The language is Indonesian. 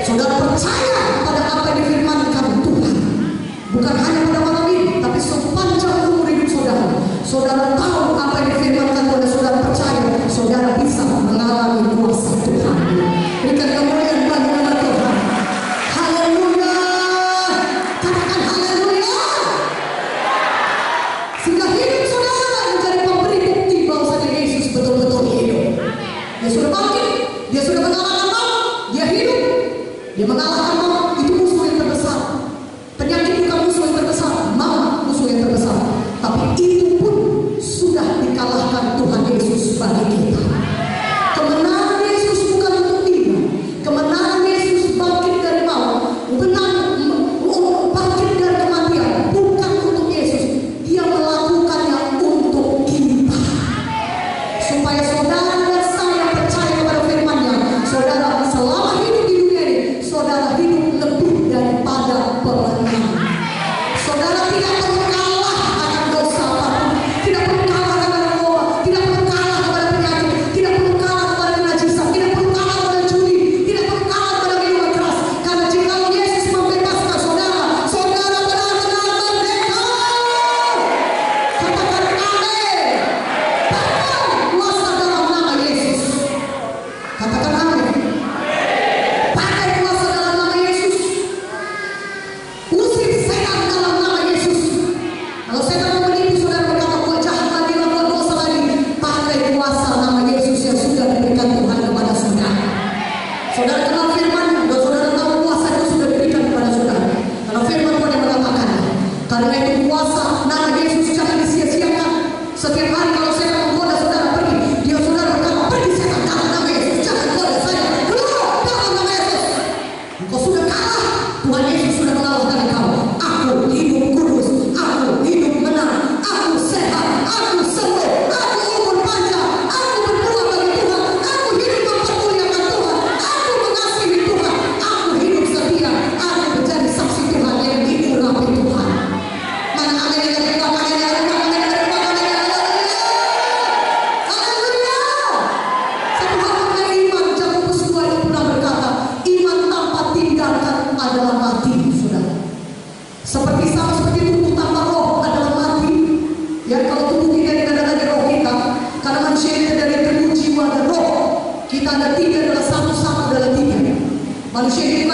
Saudara percaya pada apa yang difirmankan Tuhan, bukan hanya pada malam ini, tapi sepanjang umur hidup saudara. Saudara tahu apa yang difirmankan Tuhan, saudara percaya, saudara bisa mengalami kuasa Tuhan. Berikan kemuliaan bagi nama Tuhan. Haleluya. Katakan haleluya. Sehingga hidup saudara menjadi pemberi bukti bahwa Yesus betul-betul hidup. Dia sudah bangkit, dia sudah mengalahkan maut, dia hidup, dia mengalahkan maut. Itu musuh yang terbesar. Penyakit bukan musuh yang terbesar, maut musuh yang terbesar. Tapi itu pun sudah dikalahkan Tuhan Yesus bagi kita. Kemenangan Yesus bukan untuk dia. Kemenangan Yesus bangkit dari maut, bangkit dari kematian, bukan untuk Yesus. Dia melakukannya untuk kita. Supaya saudara dan saya percaya kepada firman-Nya. Saudara selama hidup di dunia ini, saudara hidup lebih daripada pemenang. Saudara tidak perlu kalah akan dosa apapun, tidak perlu kalah akan narkoba, tidak perlu kalah kepada penyakit, tidak perlu kalah kepada kenajisan, tidak perlu kalah kepada judi, tidak perlu kalah kepada minuman keras. Karena jika Yesus membebaskan saudara, saudara benar-benar merdeka. Katakan amin. Pakai kuasa dalam nama Yesus. Katakan amin. Pakai kuasa dalam nama Yesus. Usir setan dalam nama Yesus. Kalau setan mau menipu saudara berkata buat jahat lagi, buat dosa lagi, pakai kuasa nama Yesus yang sudah diberikan Tuhan kepada saudara. Saudara kenal firman, dan saudara tahu kuasa itu sudah diberikan kepada saudara. Karena firman Tuhan yang mengatakan, karena itu kuasa nama Yesus jangan disia-siakan. Setiap hari kalau setan menggoda saudara pergi, dia saudara berkata pergi setan dalam nama Yesus, jangan goda saya, keluar dalam nama Yesus. Engkau sudah kalah, Tuhan Yesus sudah mengalahkan engkau. Aku hidup kudus, aku hidup menang, aku sehat, aku sembuh, aku umur panjang, aku berdoa bagi Tuhan, aku hidup mempermuliakan Tuhan, aku mengasihi Tuhan, aku hidup setia, aku menjadi saksi Tuhan yang diurapi Tuhan. Mana amin yang dari belakang, amin yang dari belakang, amin yang dari belakang, amin yang dari belakang. Haleluya. Satu hal mengenai iman, Yakobus 2 ayat 6 berkata, iman tanpa tindakan adalah mati, saudara. Seperti tubuh tanpa roh adalah mati. Ya, kalau tubuh kita tidak ada lagi roh kita, karena manusia itu dari tubuh, jiwa dan roh. Kita ada tiga adalah satu sama adalah tiga. Manusia ini